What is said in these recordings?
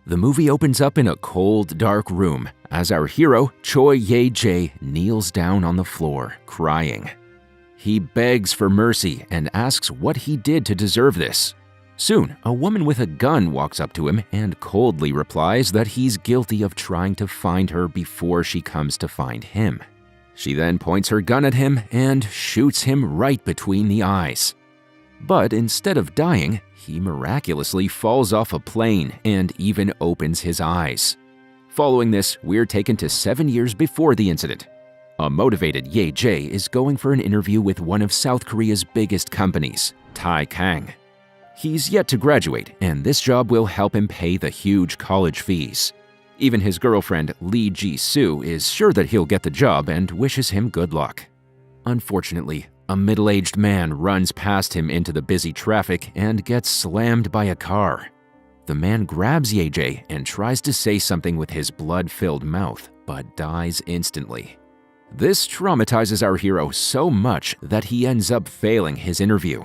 The movie opens up in a cold, dark room as our hero, Choi Ye-jae, kneels down on the floor, crying. He begs for mercy and asks what he did to deserve this. Soon, a woman with a gun walks up to him and coldly replies that he's guilty of trying to find her before she comes to find him. She then points her gun at him and shoots him right between the eyes. But instead of dying, he miraculously falls off a plane and even opens his eyes. Following this, we're taken to 7 years before the incident. A motivated Ye-jae is going for an interview with one of South Korea's biggest companies, Taekang. He's yet to graduate, and this job will help him pay the huge college fees. Even his girlfriend, Lee Ji-soo, is sure that he'll get the job and wishes him good luck. Unfortunately, a middle-aged man runs past him into the busy traffic and gets slammed by a car. The man grabs Ye-jae and tries to say something with his blood-filled mouth, but dies instantly. This traumatizes our hero so much that he ends up failing his interview.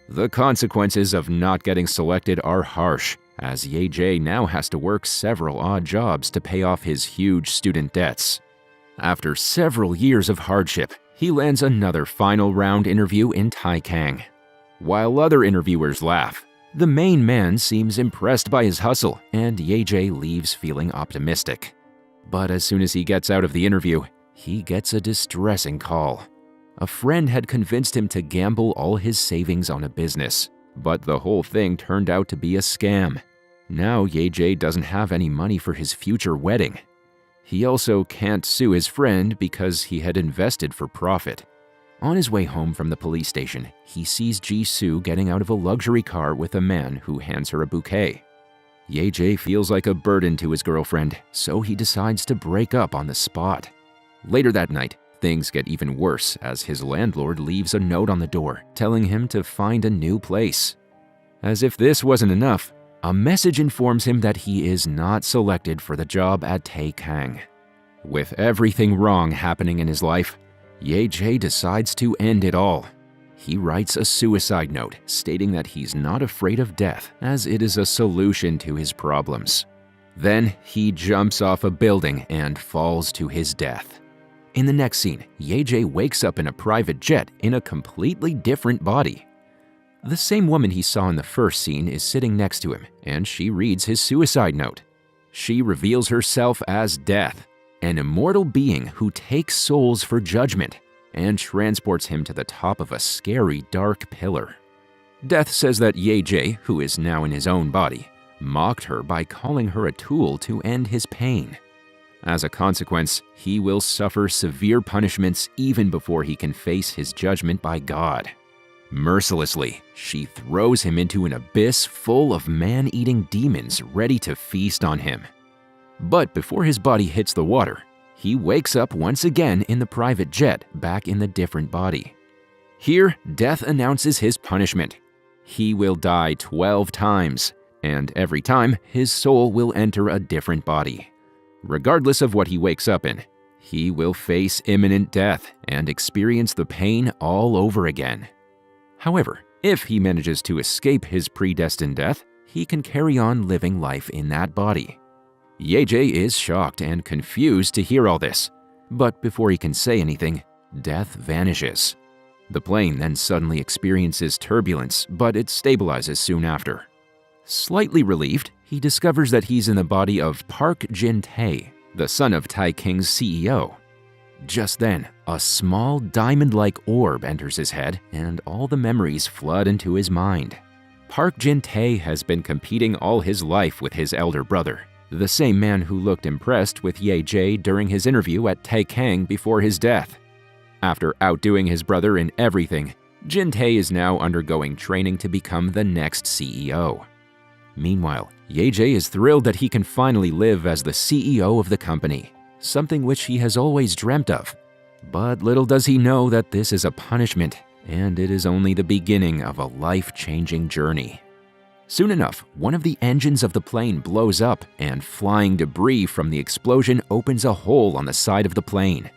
The consequences of not getting selected are harsh, as Ye-jae now has to work several odd jobs to pay off his huge student debts. After several years of hardship, he lands another final round interview in Taekang. While other interviewers laugh, the main man seems impressed by his hustle, and Ye-jae leaves feeling optimistic. But as soon as he gets out of the interview, he gets a distressing call. A friend had convinced him to gamble all his savings on a business, but the whole thing turned out to be a scam. Now Ye-jae doesn't have any money for his future wedding. He also can't sue his friend because he had invested for profit. On his way home from the police station, he sees Ji-soo getting out of a luxury car with a man who hands her a bouquet. Ye-jae feels like a burden to his girlfriend, so he decides to break up on the spot. Later that night, things get even worse as his landlord leaves a note on the door telling him to find a new place. As if this wasn't enough, a message informs him that he is not selected for the job at Taekang. With everything wrong happening in his life, Ye-jae decides to end it all. He writes a suicide note stating that he's not afraid of death as it is a solution to his problems. Then he jumps off a building and falls to his death. In the next scene, Ye-jae wakes up in a private jet in a completely different body. The same woman he saw in the first scene is sitting next to him, and she reads his suicide note. She reveals herself as Death, an immortal being who takes souls for judgment and transports him to the top of a scary dark pillar. Death says that Ye-jae, who is now in his own body, mocked her by calling her a tool to end his pain. As a consequence, he will suffer severe punishments even before he can face his judgment by God. Mercilessly, she throws him into an abyss full of man-eating demons ready to feast on him. But before his body hits the water, he wakes up once again in the private jet back in the different body. Here, Death announces his punishment. He will die 12 times, and every time, his soul will enter a different body. Regardless of what he wakes up in, he will face imminent death and experience the pain all over again. However, if he manages to escape his predestined death, he can carry on living life in that body. Ye-jae is shocked and confused to hear all this, but before he can say anything, Death vanishes. The plane then suddenly experiences turbulence, but it stabilizes soon after. Slightly relieved, he discovers that he's in the body of Park Jin-tae, the son of Taekang's CEO. Just then, a small diamond-like orb enters his head, and all the memories flood into his mind. Park Jin-tae has been competing all his life with his elder brother, the same man who looked impressed with Ye-jae during his interview at Taekang before his death. After outdoing his brother in everything, Jin-tae is now undergoing training to become the next CEO. Meanwhile, Ye-jae is thrilled that he can finally live as the CEO of the company, something which he has always dreamt of. But little does he know that this is a punishment, and it is only the beginning of a life-changing journey. Soon enough, one of the engines of the plane blows up, and flying debris from the explosion opens a hole on the side of the plane.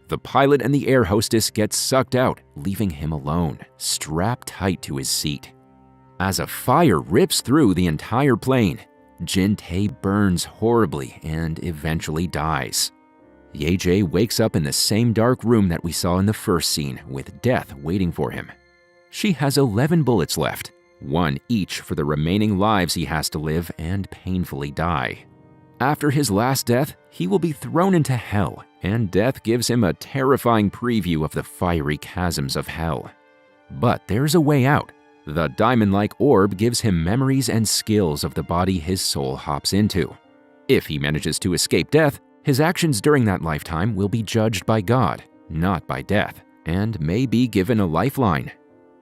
The pilot and the air hostess get sucked out, leaving him alone, strapped tight to his seat. As a fire rips through the entire plane, Jin-tae burns horribly and eventually dies. Ye-jae wakes up in the same dark room that we saw in the first scene, with death waiting for him. She has 11 bullets left, one each for the remaining lives he has to live and painfully die. After his last death, he will be thrown into hell, and death gives him a terrifying preview of the fiery chasms of hell. But there's a way out. The diamond-like orb gives him memories and skills of the body his soul hops into. If he manages to escape death, his actions during that lifetime will be judged by God, not by death, and may be given a lifeline.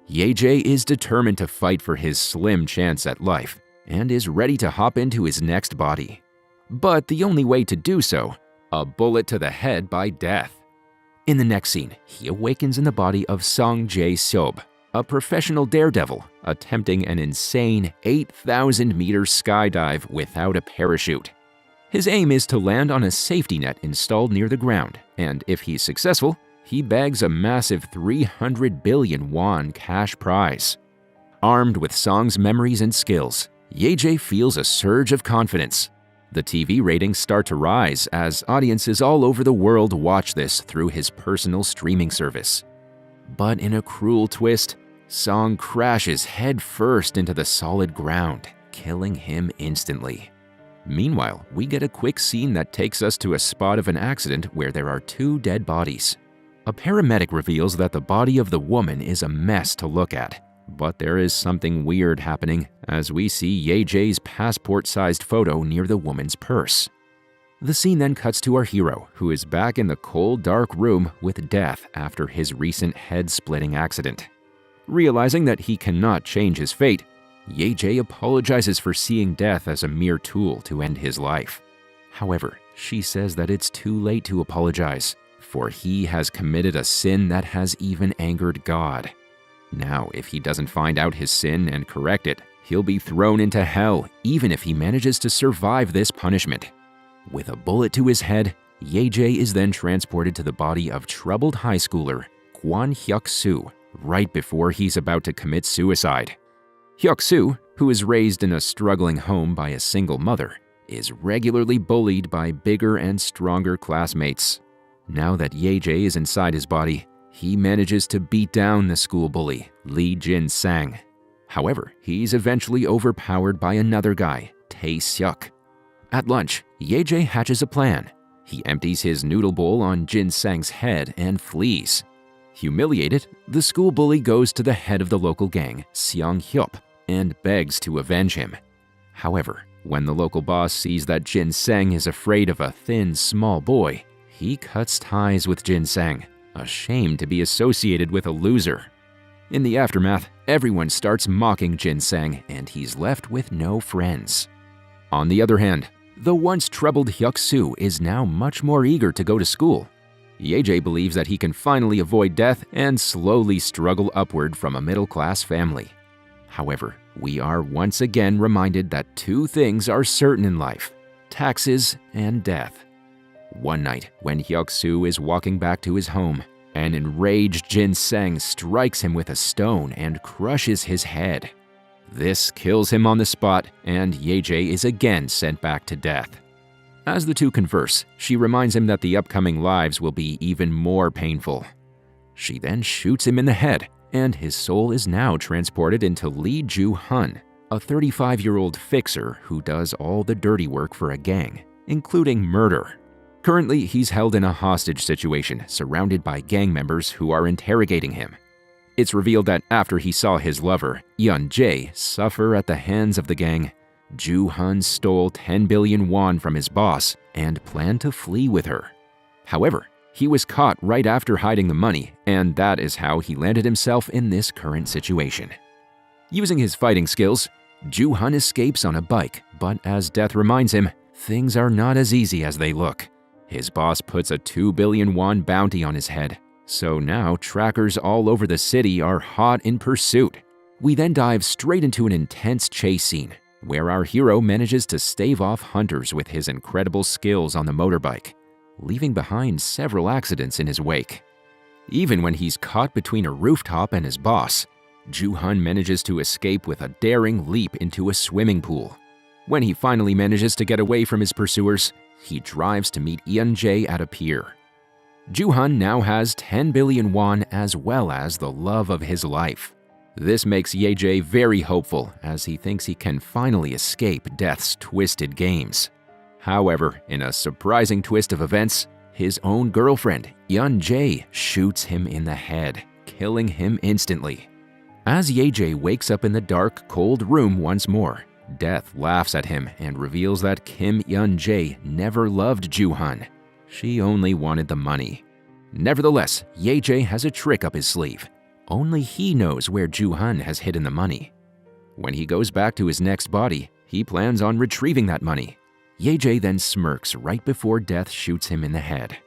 Ye-jae is determined to fight for his slim chance at life, and is ready to hop into his next body. But the only way to do so, a bullet to the head by death. In the next scene, he awakens in the body of Sung Jae-seob, a professional daredevil attempting an insane 8,000-meter skydive without a parachute. His aim is to land on a safety net installed near the ground, and if he's successful, he bags a massive 300 billion won cash prize. Armed with Song's memories and skills, Ye-jae feels a surge of confidence. The TV ratings start to rise as audiences all over the world watch this through his personal streaming service. But in a cruel twist, Song crashes headfirst into the solid ground, killing him instantly. Meanwhile, we get a quick scene that takes us to a spot of an accident where there are two dead bodies. A paramedic reveals that the body of the woman is a mess to look at, but there is something weird happening as we see Ye-jae's passport-sized photo near the woman's purse. The scene then cuts to our hero, who is back in the cold, dark room with death after his recent head-splitting accident. Realizing that he cannot change his fate, Ye-jae apologizes for seeing death as a mere tool to end his life. However, she says that it's too late to apologize, for he has committed a sin that has even angered God. Now, if he doesn't find out his sin and correct it, he'll be thrown into hell, even if he manages to survive this punishment. With a bullet to his head, Ye-jae is then transported to the body of troubled high schooler Kwon Hyuk-soo right before he's about to commit suicide. Hyuk-soo, who is raised in a struggling home by a single mother, is regularly bullied by bigger and stronger classmates. Now that Ye-jae is inside his body, he manages to beat down the school bully, Lee Jin-sang. However, he's eventually overpowered by another guy, Tae-seok. At lunch, Ye-jae hatches a plan. He empties his noodle bowl on Jin-sang's head and flees. Humiliated, the school bully goes to the head of the local gang, Seong-hyup, and begs to avenge him. However, when the local boss sees that Jin-sang is afraid of a thin, small boy, he cuts ties with Jin-sang, ashamed to be associated with a loser. In the aftermath, everyone starts mocking Jin-sang, and he's left with no friends. On the other hand, the once troubled Hyuk-soo is now much more eager to go to school. Ye-jae believes that he can finally avoid death and slowly struggle upward from a middle-class family. However, we are once again reminded that two things are certain in life: taxes and death. One night, when Hyuk-soo is walking back to his home, an enraged Jin-sang strikes him with a stone and crushes his head. This kills him on the spot, and Ye-jae is again sent back to death. As the two converse, she reminds him that the upcoming lives will be even more painful. She then shoots him in the head, and his soul is now transported into Lee Ju-hun, a 35-year-old fixer who does all the dirty work for a gang, including murder. Currently, he's held in a hostage situation, surrounded by gang members who are interrogating him. It's revealed that after he saw his lover, Yeon-jae, suffer at the hands of the gang, Ju-hun stole 10 billion won from his boss and planned to flee with her. However, he was caught right after hiding the money, and that is how he landed himself in this current situation. Using his fighting skills, Ju-hun escapes on a bike, but as death reminds him, things are not as easy as they look. His boss puts a 2 billion won bounty on his head, so now trackers all over the city are hot in pursuit. We then dive straight into an intense chase scene, where our hero manages to stave off hunters with his incredible skills on the motorbike, leaving behind several accidents in his wake. Even when he's caught between a rooftop and his boss, Ju-hun manages to escape with a daring leap into a swimming pool. When he finally manages to get away from his pursuers, he drives to meet Yeon-jae at a pier. Joo-hun now has 10 billion won as well as the love of his life. This makes Ye-jae very hopeful as he thinks he can finally escape death's twisted games. However, in a surprising twist of events, his own girlfriend, Yeon-jae, shoots him in the head, killing him instantly. As Ye-jae wakes up in the dark, cold room once more, Death laughs at him and reveals that Kim Yeon-jae never loved Joo-hun. She only wanted the money. Nevertheless, Ye-jae has a trick up his sleeve. Only he knows where Joo-hun has hidden the money. When he goes back to his next body, he plans on retrieving that money. Ye-jae then smirks right before Death shoots him in the head.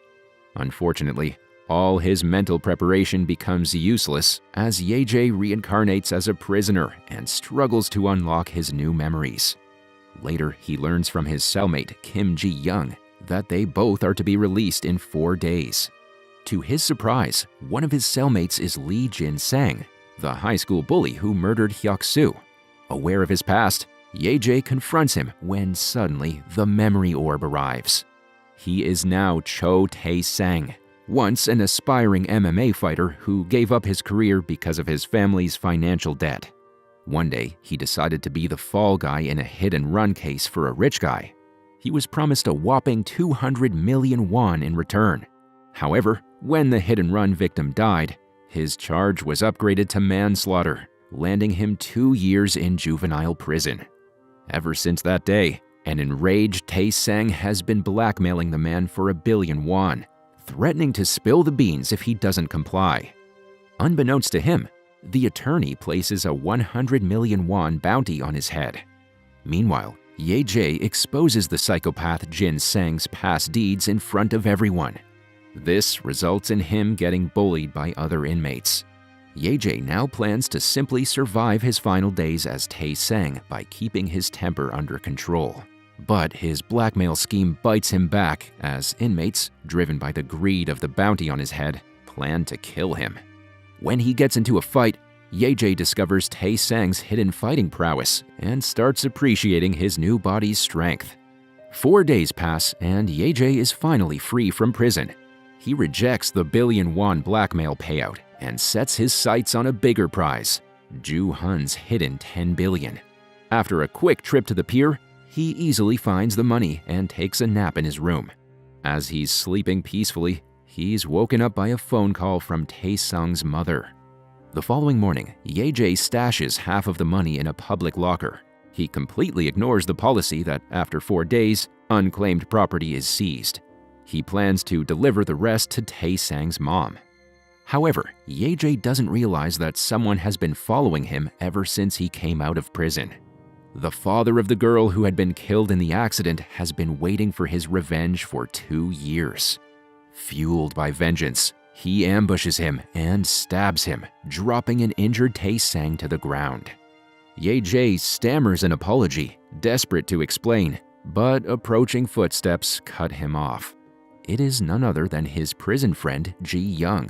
Unfortunately, all his mental preparation becomes useless as Ye-jae reincarnates as a prisoner and struggles to unlock his new memories. Later, he learns from his cellmate Kim Ji-young that they both are to be released in 4 days. To his surprise, one of his cellmates is Lee Jin-sang, the high school bully who murdered Hyuk-soo. Aware of his past, Ye-jae confronts him when suddenly the memory orb arrives. He is now Cho Tae-sang, once an aspiring MMA fighter who gave up his career because of his family's financial debt. One day, he decided to be the fall guy in a hit-and-run case for a rich guy. He was promised a whopping 200 million won in return. However, when the hit-and-run victim died, his charge was upgraded to manslaughter, landing him 2 years in juvenile prison. Ever since that day, an enraged Tae-sang has been blackmailing the man for 1 billion won, threatening to spill the beans if he doesn't comply. Unbeknownst to him, the attorney places a 100 million won bounty on his head. Meanwhile, Ye-jae exposes the psychopath Jin-sang's past deeds in front of everyone. This results in him getting bullied by other inmates. Ye-jae now plans to simply survive his final days as Tae-sang by keeping his temper under control. But his blackmail scheme bites him back as inmates, driven by the greed of the bounty on his head, plan to kill him. When he gets into a fight, Ye-jae discovers Tae-sang's hidden fighting prowess and starts appreciating his new body's strength. 4 days pass and Ye-jae is finally free from prison. He rejects the 1 billion won blackmail payout and sets his sights on a bigger prize, Joo-hun's hidden 10 billion. After a quick trip to the pier, he easily finds the money and takes a nap in his room. As he's sleeping peacefully, he's woken up by a phone call from Tae-sung's mother. The following morning, Ye-jae stashes half of the money in a public locker. He completely ignores the policy that after 4 days, unclaimed property is seized. He plans to deliver the rest to Tae-sang's mom. However, Ye-jae doesn't realize that someone has been following him ever since he came out of prison. The father of the girl who had been killed in the accident has been waiting for his revenge for 2 years. Fueled by vengeance, he ambushes him and stabs him, dropping an injured Tae-sang to the ground. Ye-jae stammers an apology, desperate to explain, but approaching footsteps cut him off. It is none other than his prison friend, Ji-young.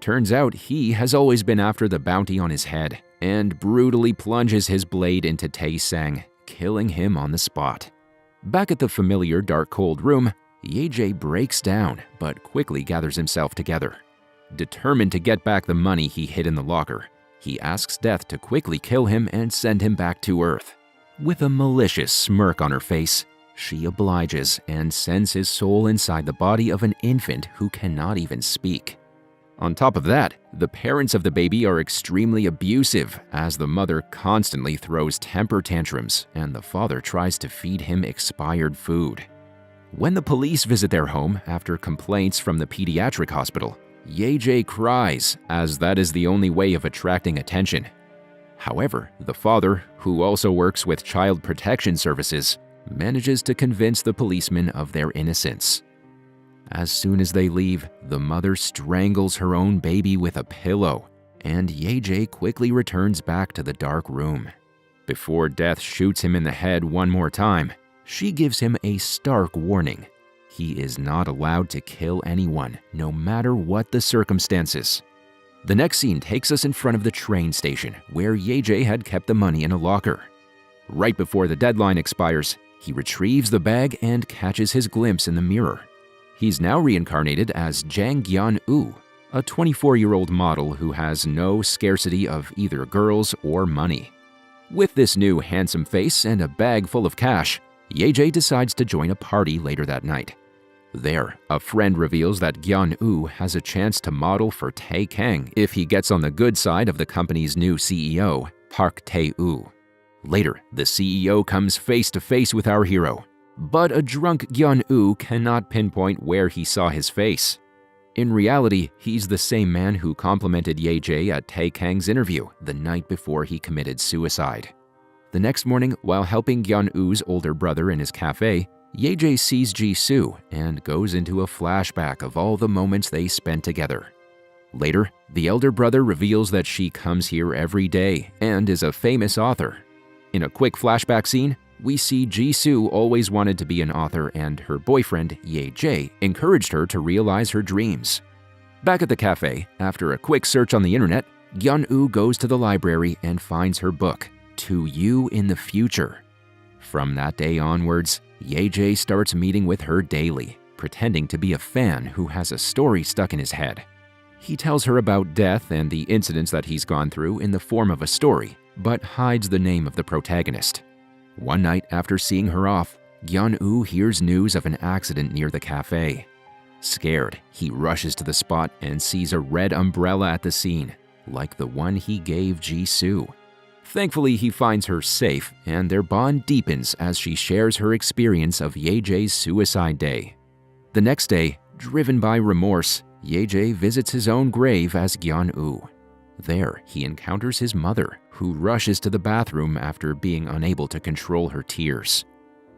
Turns out he has always been after the bounty on his head and brutally plunges his blade into Tae-sang, killing him on the spot. Back at the familiar dark cold room, Ye-jae breaks down but quickly gathers himself together. Determined to get back the money he hid in the locker, he asks Death to quickly kill him and send him back to Earth. With a malicious smirk on her face, she obliges and sends his soul inside the body of an infant who cannot even speak. On top of that, the parents of the baby are extremely abusive as the mother constantly throws temper tantrums and the father tries to feed him expired food. When the police visit their home after complaints from the pediatric hospital, Ye-jae cries as that is the only way of attracting attention. However, the father, who also works with child protection services, manages to convince the policemen of their innocence. As soon as they leave, the mother strangles her own baby with a pillow, and Ye-jae quickly returns back to the dark room. Before Death shoots him in the head one more time, she gives him a stark warning. He is not allowed to kill anyone, no matter what the circumstances. The next scene takes us in front of the train station, where Ye-jae had kept the money in a locker. Right before the deadline expires, he retrieves the bag and catches his glimpse in the mirror. He's now reincarnated as Jang Gyun-woo, a 24-year-old model who has no scarcity of either girls or money. With this new handsome face and a bag full of cash, Ye-jae decides to join a party later that night. There, a friend reveals that Gyun-woo has a chance to model for Tae-kang if he gets on the good side of the company's new CEO, Park Tae-woo. Later, the CEO comes face to face with our hero, but a drunk Gyun-woo cannot pinpoint where he saw his face. In reality, he's the same man who complimented Ye-jae at Tae-kang's interview the night before he committed suicide. The next morning, while helping Gyun-woo's older brother in his cafe, Ye-jae sees Jisoo and goes into a flashback of all the moments they spent together. Later, the elder brother reveals that she comes here every day and is a famous author. In a quick flashback scene, we see Jisoo always wanted to be an author and her boyfriend, Ye-jae, encouraged her to realize her dreams. Back at the cafe, after a quick search on the internet, Gyun-woo goes to the library and finds her book, To You in the Future. From that day onwards, Ye-jae starts meeting with her daily, pretending to be a fan who has a story stuck in his head. He tells her about death and the incidents that he's gone through in the form of a story, but hides the name of the protagonist. One night after seeing her off, Gyun-woo hears news of an accident near the cafe. Scared, he rushes to the spot and sees a red umbrella at the scene, like the one he gave Jisoo. Thankfully, he finds her safe, and their bond deepens as she shares her experience of Ye-jae's suicide day. The next day, driven by remorse, Ye-jae visits his own grave as Gyun-woo. There, he encounters his mother, who rushes to the bathroom after being unable to control her tears.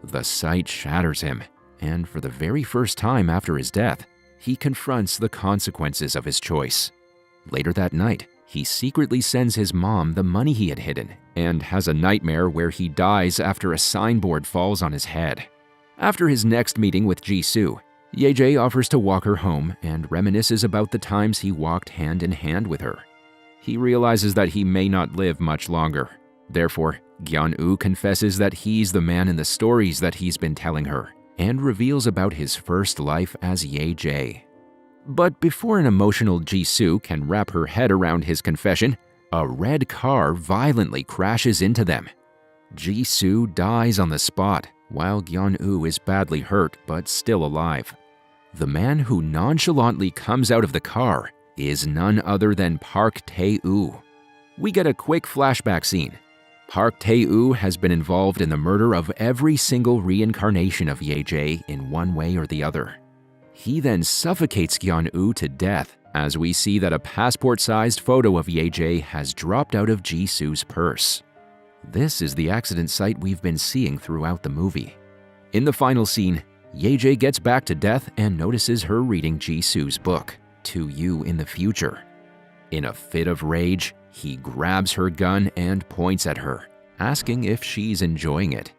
The sight shatters him, and for the very first time after his death, he confronts the consequences of his choice. Later that night, he secretly sends his mom the money he had hidden and has a nightmare where he dies after a signboard falls on his head. After his next meeting with Jisoo, Ye-jae offers to walk her home and reminisces about the times he walked hand in hand with her. He realizes that he may not live much longer. Therefore, Gyun-woo confesses that he's the man in the stories that he's been telling her and reveals about his first life as Ye-jae. But before an emotional Jisoo can wrap her head around his confession, a red car violently crashes into them. Jisoo dies on the spot, while Gyun-woo is badly hurt but still alive. The man who nonchalantly comes out of the car is none other than Park Tae-woo. We get a quick flashback scene. Park Tae-woo has been involved in the murder of every single reincarnation of Ye-jae in one way or the other. He then suffocates Gyun-woo to death, as we see that a passport-sized photo of Ye-jae has dropped out of Jisoo's purse. This is the accident site we've been seeing throughout the movie. In the final scene, Ye-jae gets back to death and notices her reading Jisoo's book, To You in the Future. In a fit of rage, he grabs her gun and points at her, asking if she's enjoying it.